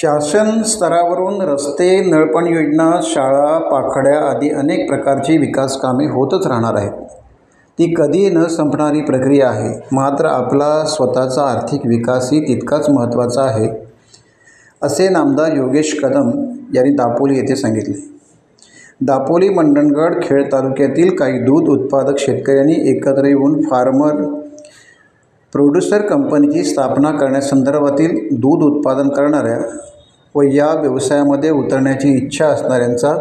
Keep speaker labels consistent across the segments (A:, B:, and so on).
A: शासन स्तरावरून रस्ते, नळपाणी योजना, शाळा, पाखड्या आदी अनेक प्रकारची विकास कामे होतच राहणार आहेत. ती कधी न संपणारी प्रक्रिया आहे. मात्र आपला स्वतःचा आर्थिक विकासही तितकाच महत्त्वाचा आहे, असे नामदार योगेश कदम यांनी दापोली येथे सांगितले. दापोली, मंडणगड, खेड तालुक्यातील काही दूध उत्पादक शेतकऱ्यांनी एकत्र येऊन फार्मर प्रोड्युसर कंपनीची स्थापना करण्यासंदर्भातील दूध उत्पादन करणाऱ्या व या व्यवसायामध्ये उतरण्याची इच्छा असणाऱ्यांचा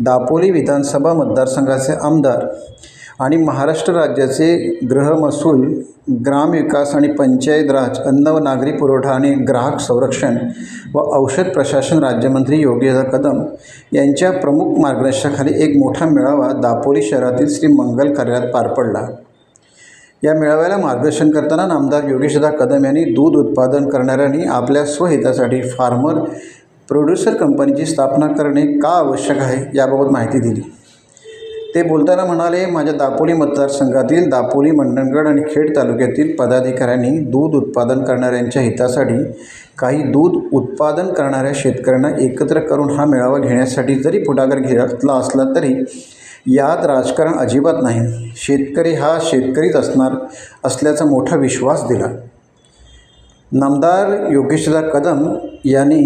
A: दापोली विधानसभा मतदारसंघाचे आमदार आणि महाराष्ट्र राज्याचे गृहमहसूल, ग्रामविकास आणि पंचायत राज, अन्न व नागरी पुरवठा आणि ग्राहक संरक्षण व औषध प्रशासन राज्यमंत्री योगेश कदम यांच्या प्रमुख मार्गदर्शनाखाली एक मोठा मेळावा दापोली शहरातील श्री मंगल कार्यालयात पार पडला. या मेळाव्याला मार्गदर्शन करताना नामदार योगेशदा कदम यांनी दूध उत्पादन करणाऱ्यांनी आपल्या स्वहितासाठी फार्मर प्रोड्युसर कंपनीची स्थापना करणे का आवश्यक आहे याबाबत माहिती दिली. ते बोलताना म्हणाले, माझ्या दापोली मतदारसंघातील दापोली, मंडणगड आणि खेड तालुक्यातील पदाधिकाऱ्यांनी दूध उत्पादन करणाऱ्यांच्या हितासाठी काही दूध उत्पादन करणाऱ्या शेतकऱ्यांना एकत्र करून हा मेळावा घेण्यासाठी जरी पुढाकार घेतला असला तरी यात राजकारण अजिबात नाही. शेतकरी हा शेतकरीच असल्याचा मोठा विश्वास दिला. नामदार योगेशदा कदम यांनी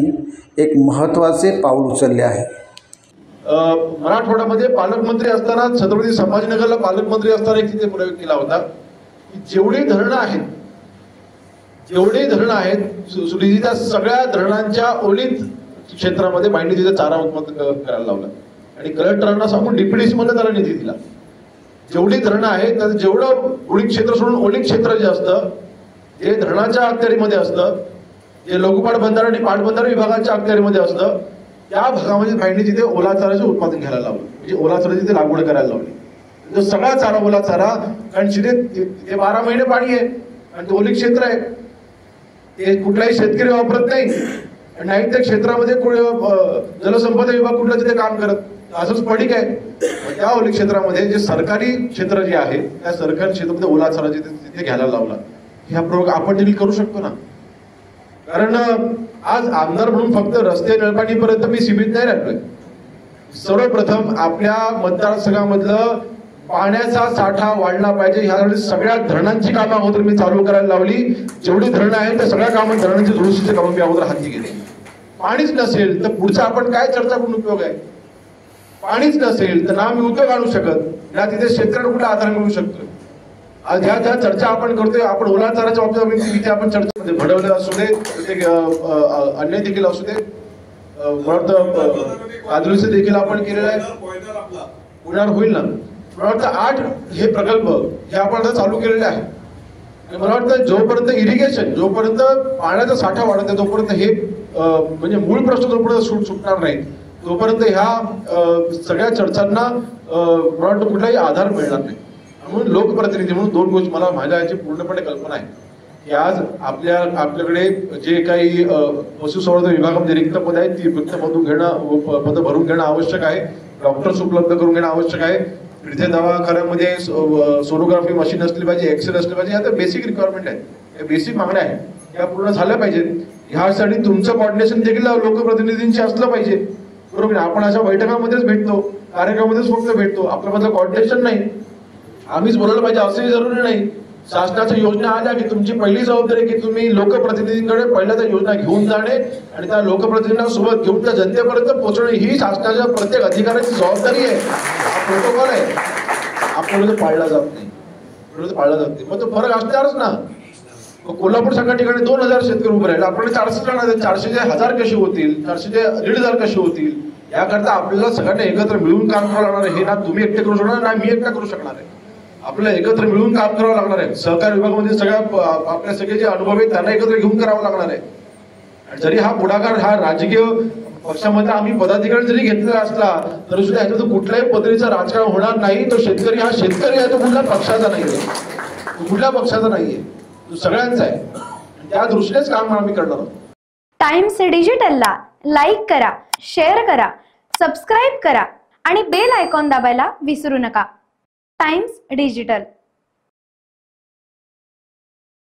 A: एक महत्त्वाचे पाऊल उचलले आहे.
B: मराठवाड्यामध्ये पालकमंत्री असताना, छत्रपती संभाजीनगरला पालकमंत्री असताना एक तिथे प्रयोग केला होता की जेवढी धरणं आहेत सुनीता सगळ्या धरणांच्या ओलीत क्षेत्रामध्ये बांधणी तिथे चारा उत्पादन करायला लावला आणि कलेक्टरांना सांगून डीपीडीसी मध्ये त्याला निधी दिला. जेवढी धरणं आहेत त्याचं जेवढं उडी क्षेत्र सोडून ओली क्षेत्र जे असतं ते धरणाच्या अखत्यारीमध्ये असतं, जे लोकपाट बंधारा आणि पाटबंधारा विभागाच्या अखत्यारीमध्ये असतं, त्या भागामध्ये बांधणी तिथे ओला चाराचे उत्पादन घ्यायला लावलं, म्हणजे ओला चारा तिथे लागवड करायला लावली. जो सगळा चारा ओला चारा, कारण तिथे 12 महिने पाणी आहे आणि ते ओली क्षेत्र आहे, ते कुठलाही शेतकरी वापरत नाही त्या क्षेत्रामध्ये जलसंपदा विभाग कुठला तिथे काम करत, असंच पडीक आहे. त्या ओली क्षेत्रामध्ये जे सरकारी क्षेत्र जे आहे त्या सरकारी क्षेत्रामध्ये ओला चारा तिथे घ्यायला लावला. ह्या प्रयोग आपण देखील करू शकतो ना, कारण आज आमदार म्हणून फक्त रस्ते, नळपाणीपर्यंत मी सीमित नाही राहिलोय. सर्वप्रथम आपल्या मतदारसंघामधलं पाण्याचा साठा वाढला पाहिजे, ह्यासाठी सगळ्या धरणांची कामं अगोदर मी चालू करायला लावली. जेवढी धरणं आहेत त्या सगळ्या कामं, धरणांची दुरुस्तीची कामं मी अगोदर हाती घेतली. पाणीच नसेल तर पुढचा आपण काय चर्चा करून उपयोग आहे? पाणीच नसेल तर ना मी उद्योग आणू शकत, ना तिथे शेतकऱ्यांना कुठला आधार मिळू शकतो. आज ह्या ज्या चर्चा आपण करतोय, आपण ओला चाराच्या बाबतीत इथे आपण चर्चा भडवले असू दे, अन्य देखील असू दे, कादरीचे देखील आपण केलेलं आहे, पुण्यावर होईल ना. मला वाटतं 8 हे प्रकल्प हे आपण आता चालू केलेले आहे. मला वाटतं जोपर्यंत इरिगेशन, जोपर्यंत पाण्याचा साठा वाढत आहे तोपर्यंत हे म्हणजे मूळ प्रश्न जोपर्यंत सुटणार नाही तोपर्यंत ह्या सगळ्या चर्चांना मला वाटतं कुठलाही आधार मिळणार नाही. म्हणून लोकप्रतिनिधी म्हणून 2 गोष्टी मला माझ्या याची पूर्णपणे कल्पना आहे की आज आपल्याकडे जे काही पशुसंवर्धन विभागामध्ये रिक्त पद आहेत ती रिक्त पद भरून घेणं आवश्यक आहे. डॉक्टर्स उपलब्ध करून घेणं आवश्यक आहे. इथे दवाखान्यामध्ये सोनोग्राफी मशीन असली पाहिजे, एक्सरे असले पाहिजे. ह्या तर बेसिक रिक्वायरमेंट आहेत, या बेसिक मागण्या आहेत, या पूर्ण झाल्या पाहिजेत. ह्यासाठी तुमचं कॉर्डिनेशन देखील लोकप्रतिनिधींची असलं पाहिजे, बरोबर. आपण अशा बैठकांमध्येच भेटतो, कार्यक्रमामध्येच फक्त भेटतो, आपल्यामधलं कॉर्डिनेशन नाही. आम्हीच बोलायला पाहिजे असंही जरुरी नाही. शासनाच्या योजना आल्या की तुमची पहिली जबाबदारी की तुम्ही लोकप्रतिनिधींकडे पहिल्या त्या योजना घेऊन जाणे आणि त्या लोकप्रतिनिधींना सोबत घेऊन त्या जनतेपर्यंत पोहोचवणे ही शासनाच्या प्रत्येक अधिकाऱ्याची जबाबदारी आहे. हा प्रोटोकॉल आहे, आपल्याला पाळला जात नाही. मग तो फरक असणारच ना. कोल्हापूर सारख्या ठिकाणी 2000 शेतकरी उभे राहिले, आपण 400 जाणार, 400 चे 1000 कसे होतील, 400 चे 1500 कसे होतील? याकरता आपल्याला सगळ्यांना एकत्र मिळून काम करावं लागणार आहे. हे ना तुम्ही एकटे करू शकणार ना मी एकटा करू शकणार आहे. आपल्याला एकत्र मिळून काम करावं लागणार आहे. सहकार विभागामध्ये सगळ्या आपल्या सगळे जे अनुभव आहेत त्यांना एकत्र घेऊन करावं लागणार आहे. जरी हा पुढाकार हा राजकीय पक्षामध्ये आम्ही पदाधिकारी जरी घेतलेला असला तरी सुद्धा ह्याच्यात कुठल्याही पद्धतीचं राजकारण होणार नाही. तो शेतकरी हा शेतकरी आहे, तो कुठल्या पक्षाचा नाहीये, तो कुठल्या पक्षाचा नाहीये, तो सगळ्यांचा आहे. त्या दृष्टीनेच काम आम्ही करणार आहोत.
C: टाइम्स डिजिटलला लाईक करा, शेअर करा, सबस्क्राईब करा आणि बेल आयकॉन दाबायला विसरू नका. Times digital.